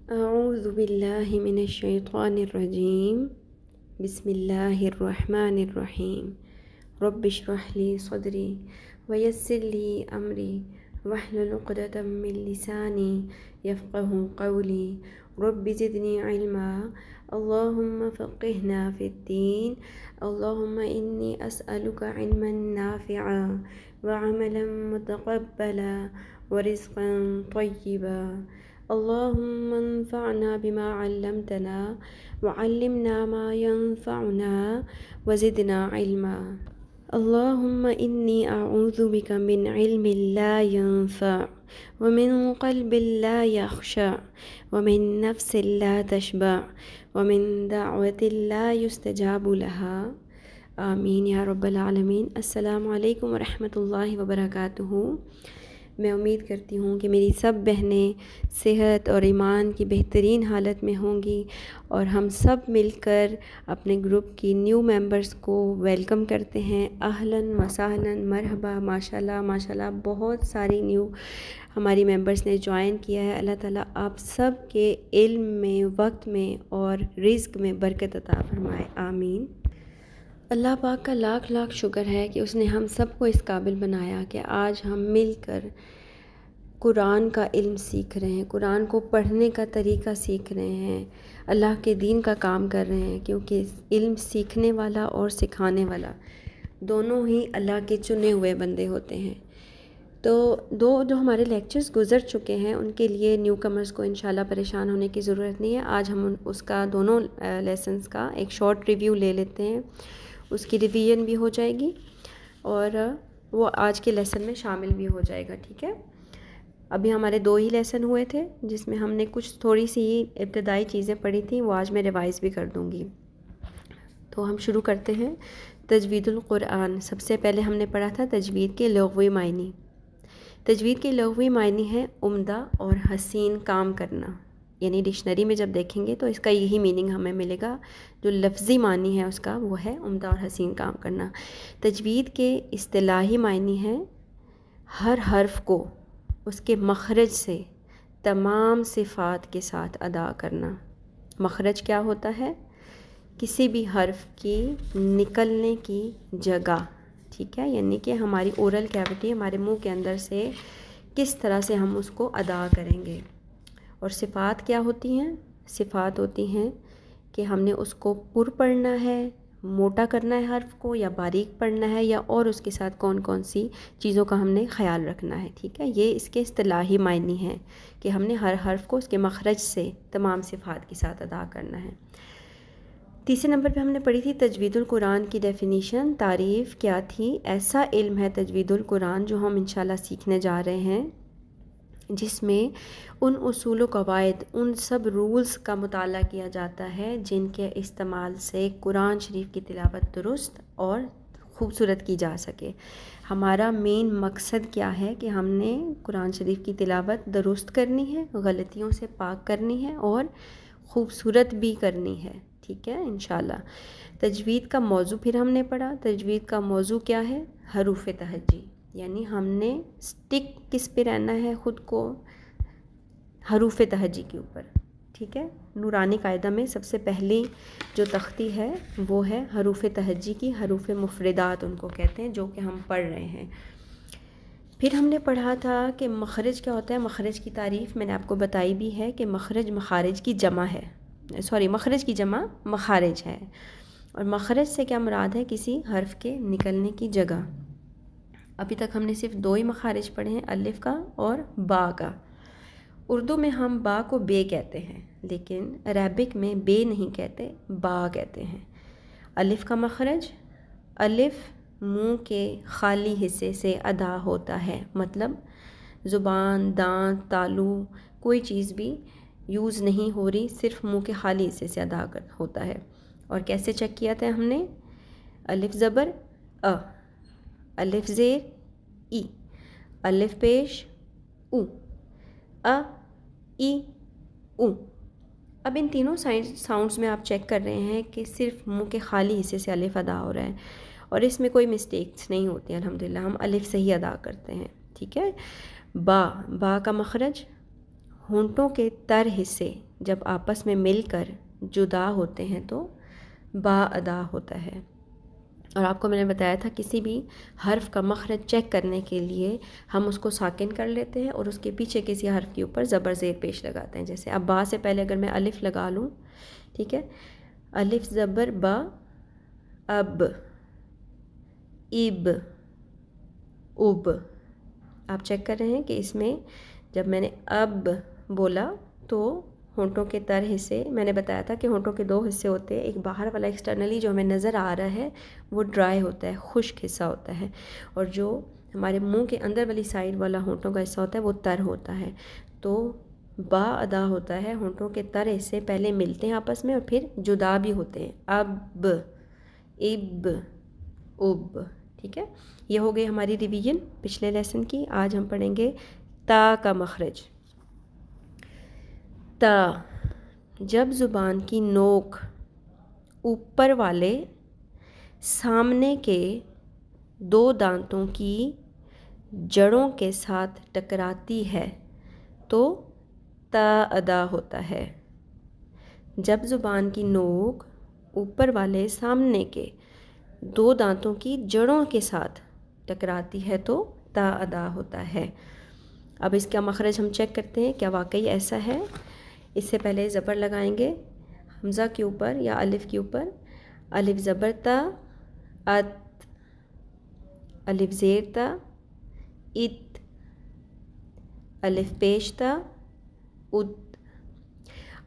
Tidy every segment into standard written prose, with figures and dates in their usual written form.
اعوذ باللہ من الشیطان الرجیم بسم اللہ الرحمن الرحیم رب اشرح لی صدری ویسر لی امری واحلل عقدۃ من لسانی یفقہوا قولی رب زدنی علما اللہم فقہنا فی الدین اللہم انی اسألک علما نافعا وعملا متقبلا ورزقا طیبا اللهم انفعنا بما علمتنا وعلمنا ما ينفعنا وزدنا علما اللهم إني أعوذ بك من علم لا ينفع ومن قلب لا يخشع ومن نفس لا تشبع ومن دعوة لا يستجاب لها آمین یا رب العالمین۔ السلام علیکم ورحمۃ اللہ وبرکاتہ۔ میں امید کرتی ہوں کہ میری سب بہنیں صحت اور ایمان کی بہترین حالت میں ہوں گی، اور ہم سب مل کر اپنے گروپ کی نیو ممبرز کو ویلکم کرتے ہیں۔ اہلاً و سہلاً، مرحبا، ماشاءاللہ ماشاءاللہ، بہت ساری نیو ہماری ممبرز نے جوائن کیا ہے۔ اللہ تعالیٰ آپ سب کے علم میں، وقت میں اور رزق میں برکت عطا فرمائے، آمین۔ اللہ پاک کا لاکھ لاکھ شکر ہے کہ اس نے ہم سب کو اس قابل بنایا کہ آج ہم مل کر قرآن کا علم سیکھ رہے ہیں، قرآن کو پڑھنے کا طریقہ سیکھ رہے ہیں، اللہ کے دین کا کام کر رہے ہیں، کیونکہ علم سیکھنے والا اور سکھانے والا دونوں ہی اللہ کے چنے ہوئے بندے ہوتے ہیں۔ تو جو ہمارے لیکچرز گزر چکے ہیں ان کے لیے نیو کمرز کو انشاءاللہ پریشان ہونے کی ضرورت نہیں ہے۔ آج ہم اس کا دونوں لیسنز کا ایک شارٹ ریویو لے لیتے ہیں، اس کی ریویژن بھی ہو جائے گی اور وہ آج کے لیسن میں شامل بھی ہو جائے گا، ٹھیک ہے۔ ابھی ہمارے 2 ہی لیسن ہوئے تھے جس میں ہم نے کچھ تھوڑی سی ابتدائی چیزیں پڑھی تھیں، وہ آج میں ریوائز بھی کر دوں گی۔ تو ہم شروع کرتے ہیں۔ تجوید القرآن، سب سے پہلے ہم نے پڑھا تھا تجوید کے لغوی معنی۔ تجوید کے لغوی معنی ہے عمدہ اور حسین کام کرنا، یعنی ڈکشنری میں جب دیکھیں گے تو اس کا یہی میننگ ہمیں ملے گا۔ جو لفظی معنی ہے اس کا وہ ہے عمدہ اور حسین کام کرنا۔ تجوید کے اصطلاحی معنی ہے ہر حرف کو اس کے مخرج سے تمام صفات کے ساتھ ادا کرنا۔ مخرج کیا ہوتا ہے؟ کسی بھی حرف کی نکلنے کی جگہ، ٹھیک ہے، یعنی کہ ہماری اورل کیوٹی، ہمارے منہ کے اندر سے کس طرح سے ہم اس کو ادا کریں گے۔ اور صفات کیا ہوتی ہیں؟ صفات ہوتی ہیں کہ ہم نے اس کو پر پڑھنا ہے، موٹا کرنا ہے حرف کو، یا باریک پڑھنا ہے، یا اور اس کے ساتھ کون کون سی چیزوں کا ہم نے خیال رکھنا ہے، ٹھیک ہے۔ یہ اس کے اصطلاحی معنی ہیں کہ ہم نے ہر حرف کو اس کے مخرج سے تمام صفات کے ساتھ ادا کرنا ہے۔ تیسرے نمبر پہ ہم نے پڑھی تھی تجوید القرآن کی ڈیفینیشن، تعریف کیا تھی؟ ایسا علم ہے تجوید القرآن جو ہم انشاءاللہ سیکھنے جا رہے ہیں، جس میں ان اصول و قواعد، ان سب رولز کا مطالعہ کیا جاتا ہے جن کے استعمال سے قرآن شریف کی تلاوت درست اور خوبصورت کی جا سکے۔ ہمارا مین مقصد کیا ہے کہ ہم نے قرآن شریف کی تلاوت درست کرنی ہے، غلطیوں سے پاک کرنی ہے اور خوبصورت بھی کرنی ہے، ٹھیک ہے، انشاءاللہ۔ تجوید کا موضوع پھر ہم نے پڑھا۔ تجوید کا موضوع کیا ہے؟ حروف تہجی، یعنی ہم نے سٹک کس پہ رہنا ہے خود کو؟ حروف تہجی کے اوپر، ٹھیک ہے۔ نورانی قاعدہ میں سب سے پہلی جو تختی ہے وہ ہے حروف تہجی کی، حروف مفردات ان کو کہتے ہیں، جو کہ ہم پڑھ رہے ہیں۔ پھر ہم نے پڑھا تھا کہ مخرج کیا ہوتا ہے۔ مخرج کی تعریف میں نے آپ کو بتائی بھی ہے کہ مخرج مخارج کی جمع ہے، مخرج کی جمع مخارج ہے، اور مخرج سے کیا مراد ہے؟ کسی حرف کے نکلنے کی جگہ۔ ابھی تک ہم نے صرف 2 ہی مخارج پڑھے ہیں، الف کا اور با کا۔ اردو میں ہم با کو بے کہتے ہیں، لیکن عربک میں بے نہیں کہتے، با کہتے ہیں۔ الف کا مخرج، الف منہ کے خالی حصے سے ادا ہوتا ہے، مطلب زبان، دانت، تالو، کوئی چیز بھی یوز نہیں ہو رہی، صرف منہ کے خالی حصے سے ادا ہوتا ہے۔ اور کیسے چیک کیا تھا ہم نے؟ الف زبر ا، الف زیر ای، الف پیش او، ا ای او۔ اب ان تینوں ساؤنڈز میں آپ چیک کر رہے ہیں کہ صرف منہ کے خالی حصے سے الف ادا ہو رہا ہے، اور اس میں کوئی مسٹیکس نہیں ہوتی ہیں، الحمدللہ ہم الف صحیح ادا کرتے ہیں، ٹھیک ہے۔ با کا مخرج ہونٹوں کے تر حصے جب آپس میں مل کر جدا ہوتے ہیں تو با ادا ہوتا ہے. اور آپ کو میں نے بتایا تھا کسی بھی حرف کا مخرج چیک کرنے کے لیے ہم اس کو ساکن کر لیتے ہیں اور اس کے پیچھے کسی حرف کے اوپر زبر زیر پیش لگاتے ہیں. جیسے اب با سے پہلے اگر میں الف لگا لوں، ٹھیک ہے، الف زبر با، اب، اب، اب. آپ چیک کر رہے ہیں کہ اس میں جب میں نے اب بولا تو ہونٹوں کے تر حصے، میں نے بتایا تھا کہ ہونٹوں کے 2 حصے ہوتے ہیں. ایک باہر والا ایکسٹرنلی جو ہمیں نظر آ رہا ہے وہ ڈرائی ہوتا ہے، خشک حصہ ہوتا ہے، اور جو ہمارے منہ کے اندر والی سائڈ والا ہونٹوں کا حصہ ہوتا ہے وہ تر ہوتا ہے. تو با ادا ہوتا ہے، ہونٹوں کے تر حصے پہلے ملتے ہیں آپس میں اور پھر جدا بھی ہوتے ہیں. اب، اب، اب. ٹھیک ہے، یہ ہو گئی ہماری ریویژن پچھلے لیسن کی. آج ہم پڑھیں گے تا کا مخرج. تا. جب زبان کی نوک اوپر والے سامنے کے 2 دانتوں کی جڑوں کے ساتھ ٹکراتی ہے تو تا ادا ہوتا ہے. جب زبان کی نوک اوپر والے سامنے کے 2 دانتوں کی جڑوں کے ساتھ ٹکراتی ہے تو تا ادا ہوتا ہے. اب اس کا مخرج ہم چیک کرتے ہیں کیا واقعی ایسا ہے. اس سے پہلے زبر لگائیں گے حمزہ کے اوپر یا الف کے اوپر. الف زبر تا، ات. الف زیر تا، ات. الف پیش تا، ات.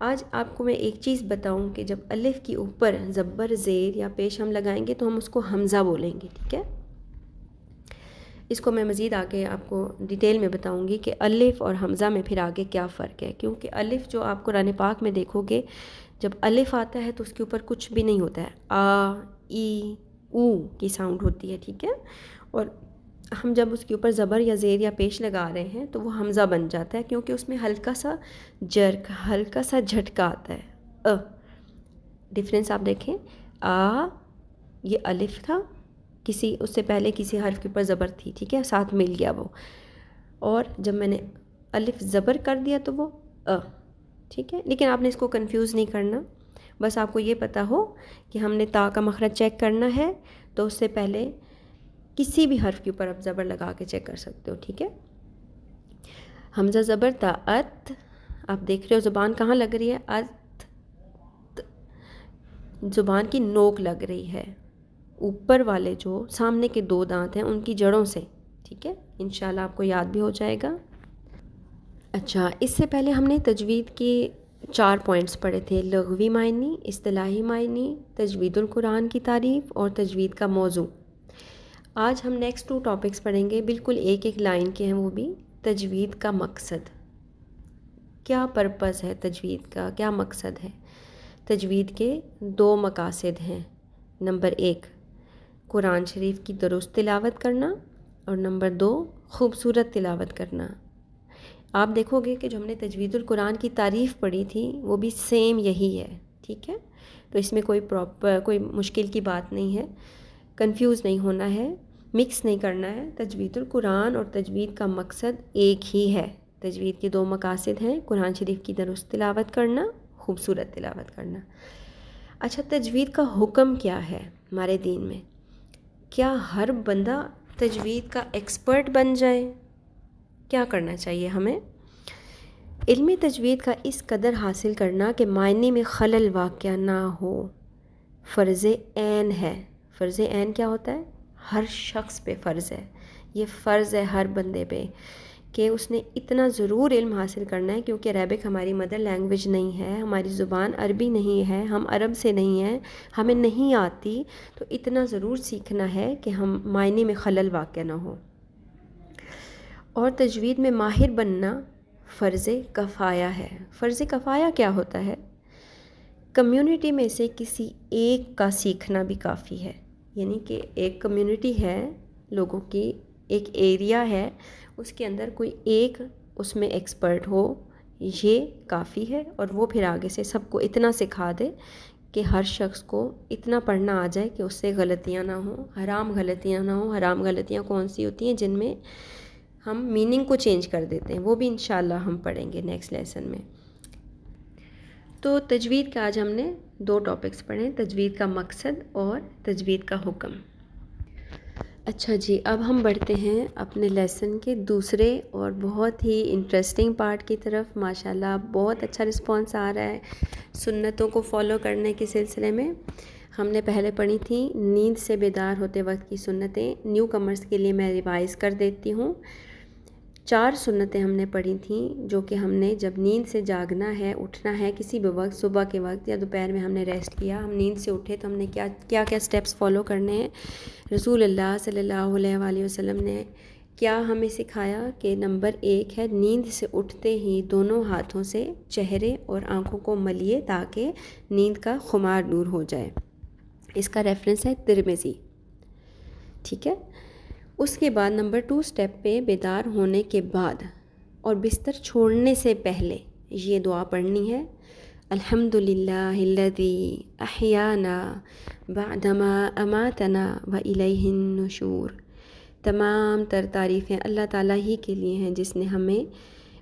آج آپ کو میں ایک چیز بتاؤں کہ جب الف کے اوپر زبر زیر یا پیش ہم لگائیں گے تو ہم اس کو حمزہ بولیں گے. ٹھیک ہے، اس کو میں مزید آگے آپ کو ڈیٹیل میں بتاؤں گی کہ الف اور حمزہ میں پھر آگے کیا فرق ہے. کیونکہ الف جو آپ قرآن پاک میں دیکھو گے جب الف آتا ہے تو اس کے اوپر کچھ بھی نہیں ہوتا ہے، آ، ای، او کی ساؤنڈ ہوتی ہے. ٹھیک ہے، اور ہم جب اس کے اوپر زبر یا زیر یا پیش لگا رہے ہیں تو وہ حمزہ بن جاتا ہے کیونکہ اس میں ہلکا سا جرک، ہلکا سا جھٹکا آتا ہے. ڈفرینس آپ دیکھیں، آ یہ الف تھا، کسی اس سے پہلے کسی حرف کے اوپر زبر تھی، ٹھیک ہے، ساتھ مل گیا وہ، اور جب میں نے الف زبر کر دیا تو وہ ٹھیک ہے. لیکن آپ نے اس کو کنفیوز نہیں کرنا، بس آپ کو یہ پتہ ہو کہ ہم نے تا کا مخرج چیک کرنا ہے تو اس سے پہلے کسی بھی حرف کے اوپر آپ زبر لگا کے چیک کر سکتے ہو. ٹھیک ہے، حمزہ زبر تا، ات. آپ دیکھ رہے ہو زبان کہاں لگ رہی ہے، ات. زبان کی نوک لگ رہی ہے اوپر والے جو سامنے کے 2 دانت ہیں ان کی جڑوں سے. ٹھیک ہے، انشاءاللہ آپ کو یاد بھی ہو جائے گا. اچھا، اس سے پہلے ہم نے تجوید کے 4 پوائنٹس پڑھے تھے: لغوی معنی، اصطلاحی معنی، تجوید القرآن کی تعریف اور تجوید کا موضوع. آج ہم نیکسٹ 2 ٹاپکس پڑھیں گے، بالکل ایک ایک لائن کے ہیں وہ بھی. تجوید کا مقصد، کیا پرپس ہے تجوید کا، کیا مقصد ہے. تجوید کے 2 مقاصد ہیں. نمبر 1 قرآن شریف کی درست تلاوت کرنا، اور نمبر 2 خوبصورت تلاوت کرنا. آپ دیکھو گے کہ جو ہم نے تجوید القرآن کی تعریف پڑھی تھی وہ بھی سیم یہی ہے. ٹھیک ہے، تو اس میں کوئی مشکل کی بات نہیں ہے، کنفیوز نہیں ہونا ہے، مکس نہیں کرنا ہے. تجوید القرآن اور تجوید کا مقصد ایک ہی ہے. تجوید کے 2 مقاصد ہیں: قرآن شریف کی درست تلاوت کرنا، خوبصورت تلاوت کرنا. اچھا، تجوید کا حکم کیا ہے ہمارے دین میں؟ کیا ہر بندہ تجوید کا ایکسپرٹ بن جائے؟ کیا کرنا چاہیے ہمیں؟ علم تجوید کا اس قدر حاصل کرنا کہ معنی میں خلل واقع نہ ہو فرض عین ہے. فرض عین کیا ہوتا ہے؟ ہر شخص پہ فرض ہے. یہ فرض ہے ہر بندے پہ کہ اس نے اتنا ضرور علم حاصل کرنا ہے. کیونکہ عربک ہماری مدر لینگویج نہیں ہے، ہماری زبان عربی نہیں ہے، ہم عرب سے نہیں ہیں، ہمیں نہیں آتی، تو اتنا ضرور سیکھنا ہے کہ ہم معنی میں خلل واقع نہ ہو. اور تجوید میں ماہر بننا فرض کفایہ ہے. فرض کفایہ کیا ہوتا ہے؟ کمیونٹی میں سے کسی ایک کا سیکھنا بھی کافی ہے. یعنی کہ ایک کمیونٹی ہے لوگوں کی، ایک ایریا ہے، اس کے اندر کوئی ایک اس میں ایکسپرٹ ہو، یہ کافی ہے. اور وہ پھر آگے سے سب کو اتنا سکھا دے کہ ہر شخص کو اتنا پڑھنا آ جائے کہ اس سے غلطیاں نہ ہوں، حرام غلطیاں نہ ہوں. حرام غلطیاں کون سی ہوتی ہیں؟ جن میں ہم میننگ کو چینج کر دیتے ہیں، وہ بھی انشاءاللہ ہم پڑھیں گے نیکسٹ لیسن میں. تو تجوید کا آج ہم نے 2 ٹاپکس پڑھے، تجوید کا مقصد اور تجوید کا حکم۔ اچھا جی، اب ہم بڑھتے ہیں اپنے لیسن کے دوسرے اور بہت ہی انٹرسٹنگ پارٹ کی طرف۔ ماشاءاللہ بہت اچھا رسپانس آ رہا ہے سنتوں کو فالو کرنے کے سلسلے میں۔ ہم نے پہلے پڑھی تھیں نیند سے بیدار ہوتے وقت کی سنتیں، نیو کمرز کے لیے میں ریوائز کر دیتی ہوں۔ 4 سنتیں ہم نے پڑھی تھیں جو کہ ہم نے جب نیند سے جاگنا ہے، اٹھنا ہے کسی بھی وقت، صبح کے وقت یا دوپہر میں ہم نے ریسٹ کیا، ہم نیند سے اٹھے تو ہم نے کیا سٹیپس فالو کرنے ہیں۔ رسول اللہ صلی اللہ علیہ وآلہ وسلم نے کیا ہمیں سکھایا کہ نمبر 1 ہے نیند سے اٹھتے ہی دونوں ہاتھوں سے چہرے اور آنکھوں کو ملیے تاکہ نیند کا خمار دور ہو جائے۔ اس کا ریفرنس ہے ترمذی، ٹھیک ہے۔ اس کے بعد نمبر 2 سٹیپ پہ بیدار ہونے کے بعد اور بستر چھوڑنے سے پہلے یہ دعا پڑھنی ہے، الحمدللہ الذی احیانا بعدما اماتنا والیہ النشور۔ تمام تر تعریفیں اللہ تعالیٰ ہی کے لیے ہیں جس نے ہمیں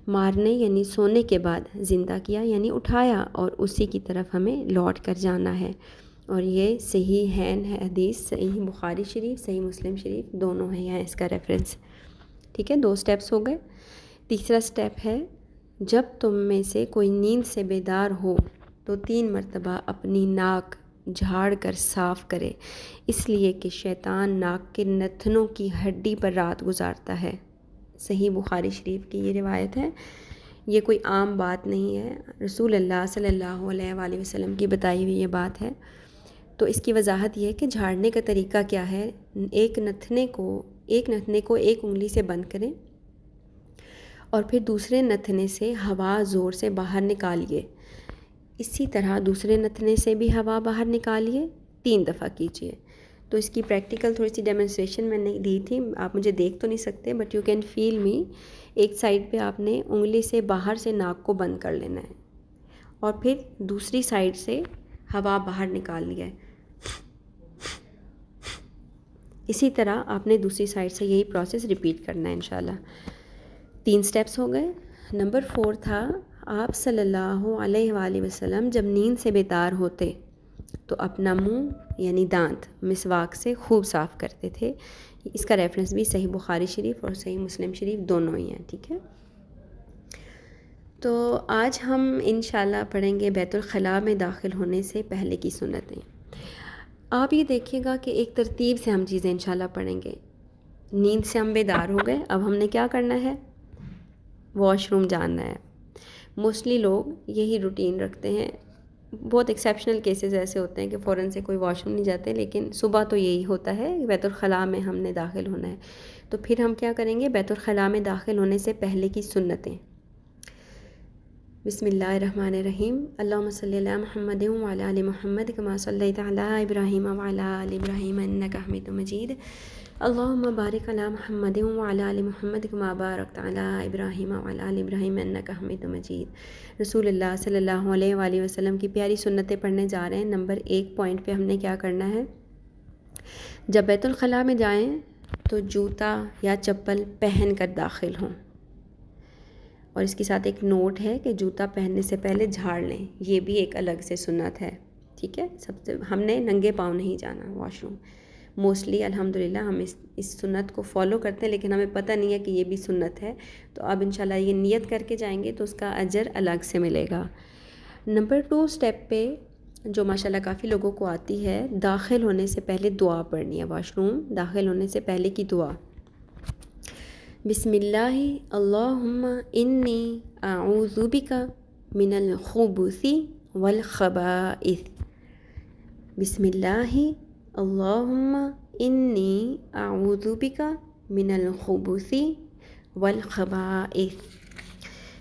مارنے یعنی سونے کے بعد زندہ کیا یعنی اٹھایا، اور اسی کی طرف ہمیں لوٹ کر جانا ہے۔ اور یہ صحیح ہے حدیث، صحیح بخاری شریف، صحیح مسلم شریف دونوں ہیں یہاں اس کا ریفرنس، ٹھیک ہے۔ 2 سٹیپس ہو گئے۔ تیسرا سٹیپ ہے جب تم میں سے کوئی نیند سے بیدار ہو تو 3 مرتبہ اپنی ناک جھاڑ کر صاف کرے، اس لیے کہ شیطان ناک کے نتنوں کی ہڈی پر رات گزارتا ہے۔ صحیح بخاری شریف کی یہ روایت ہے، یہ کوئی عام بات نہیں ہے، رسول اللہ صلی اللہ علیہ وآلہ وسلم کی بتائی ہوئی یہ بات ہے۔ تو اس کی وضاحت یہ ہے کہ جھاڑنے کا طریقہ کیا ہے، ایک نتنے کو ایک انگلی سے بند کریں اور پھر دوسرے نتنے سے ہوا زور سے باہر نکالیے، اسی طرح دوسرے نتنے سے بھی ہوا باہر نکالیے، 3 دفعہ کیجیے۔ تو اس کی پریکٹیکل تھوڑی سی ڈیمونسٹریشن میں نے دی تھی، آپ مجھے دیکھ تو نہیں سکتے بٹ یو کین فیل می۔ ایک سائڈ پہ آپ نے انگلی سے باہر سے ناک کو بند کر لینا ہے اور پھر دوسری سائڈ سے ہوا باہر نکال لیا ہے، اسی طرح آپ نے دوسری سائڈ سے یہی پروسیس ریپیٹ کرنا ہے انشاءاللہ۔ 3 سٹیپس ہو گئے۔ نمبر 4 تھا آپ صلی اللہ علیہ وآلہ وسلم جب نیند سے بیدار ہوتے تو اپنا منہ یعنی دانت مسواک سے خوب صاف کرتے تھے۔ اس کا ریفرنس بھی صحیح بخاری شریف اور صحیح مسلم شریف دونوں ہی ہیں، ٹھیک ہے۔ تو آج ہم انشاءاللہ پڑھیں گے بیت الخلاء میں داخل ہونے سے پہلے کی سنتیں۔ آپ یہ دیکھیے گا کہ ایک ترتیب سے ہم چیزیں انشاءاللہ پڑھیں گے۔ نیند سے ہم بیدار ہو گئے، اب ہم نے کیا کرنا ہے، واش روم جانا ہے۔ موسٹلی لوگ یہی روٹین رکھتے ہیں، بہت ایکسیپشنل کیسز ایسے ہوتے ہیں کہ فوراً سے کوئی واش روم نہیں جاتے، لیکن صبح تو یہی ہوتا ہے بیت الخلاء میں ہم نے داخل ہونا ہے۔ تو پھر ہم کیا کریں گے، بیت الخلاء میں داخل ہونے سے پہلے کی سنتیں۔ بسم اللہ الرحمن الرحیم، اللہم صلی علی محمد وعلی آل محمد کما صلیت علی ابراہیم وعلی آل ابراہیم انک حمید مجید، اللہم بارک علی محمد وعلی آل محمد کما بارکت علی ابراہیم وعلی آل ابراہیم انک حمید مجید۔ رسول اللہ صلی اللہ علیہ وآلہ وسلم کی پیاری سنتیں پڑھنے جا رہے ہیں۔ نمبر 1 پوائنٹ پہ ہم نے کیا کرنا ہے، جب بیت الخلاء میں جائیں تو جوتا یا چپل پہن کر داخل ہوں، اور اس کے ساتھ ایک نوٹ ہے کہ جوتا پہننے سے پہلے جھاڑ لیں، یہ بھی ایک الگ سے سنت ہے، ٹھیک ہے۔ ہم نے ننگے پاؤں نہیں جانا واش روم۔ موسٹلی الحمدللہ ہم اس سنت کو فالو کرتے ہیں، لیکن ہمیں پتہ نہیں ہے کہ یہ بھی سنت ہے، تو اب انشاءاللہ یہ نیت کر کے جائیں گے تو اس کا اجر الگ سے ملے گا۔ نمبر 2 سٹیپ پہ جو ماشاءاللہ کافی لوگوں کو آتی ہے، داخل ہونے سے پہلے دعا پڑھنی ہے، واش روم داخل ہونے سے پہلے کی دعا، بسم اللہ اللہم انی اعوذ بک من الخبث والخبائث، بسم اللہ اللہم انی اعوذ بک من الخبث والخبائث۔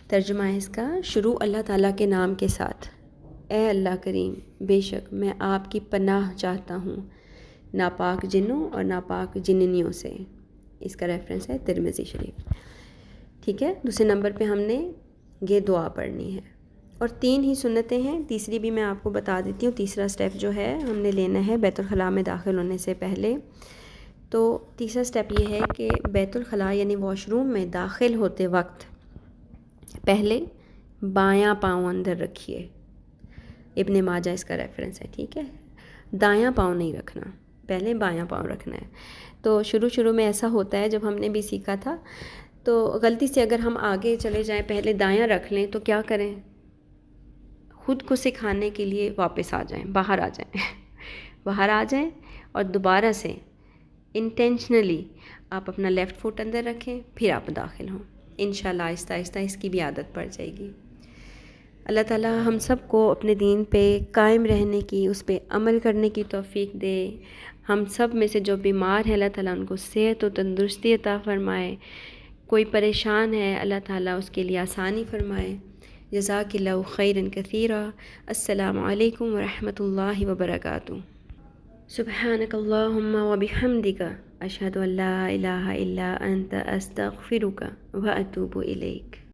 ترجمہ ہے اس کا، شروع اللہ تعالیٰ کے نام کے ساتھ، اے اللہ کریم بے شک میں آپ کی پناہ چاہتا ہوں ناپاک جنوں اور ناپاک جننیوں سے۔ اس کا ریفرنس ہے ترمذی شریف، ٹھیک ہے۔ دوسرے نمبر پہ ہم نے یہ دعا پڑھنی ہے، اور 3 ہی سنتیں ہیں، تیسری بھی میں آپ کو بتا دیتی ہوں۔ تیسرا سٹیپ جو ہے ہم نے لینا ہے بیت الخلاء میں داخل ہونے سے پہلے، تو تیسرا سٹیپ یہ ہے کہ بیت الخلاء یعنی واش روم میں داخل ہوتے وقت پہلے بایاں پاؤں اندر رکھیے، ابن ماجہ اس کا ریفرنس ہے، ٹھیک ہے. دایاں پاؤں نہیں رکھنا، پہلے بایاں پاؤں رکھنا ہے. تو شروع میں ایسا ہوتا ہے، جب ہم نے بھی سیکھا تھا تو غلطی سے اگر ہم آگے چلے جائیں پہلے دایاں رکھ لیں تو کیا کریں، خود کو سکھانے کے لیے واپس آ جائیں، باہر آ جائیں باہر آ جائیں اور دوبارہ سے انٹینشنلی آپ اپنا لیفٹ فٹ اندر رکھیں، پھر آپ داخل ہوں. انشاءاللہ آہستہ آہستہ اس کی بھی عادت پڑ جائے گی. اللہ تعالیٰ ہم سب کو اپنے دین پہ قائم رہنے کی، اس پہ عمل کرنے کی توفیق دے. ہم سب میں سے جو بیمار ہیں اللہ تعالیٰ ان کو صحت و تندرستی عطا فرمائے. کوئی پریشان ہے اللہ تعالیٰ اس کے لیے آسانی فرمائے. جزاک اللہ خیرا کثیرا. السلام علیکم ورحمۃ اللہ وبرکاتہ. سبحانک اللہم وبحمدک اشہد ان لا الہ الا انت استغفرک واتوب الیک.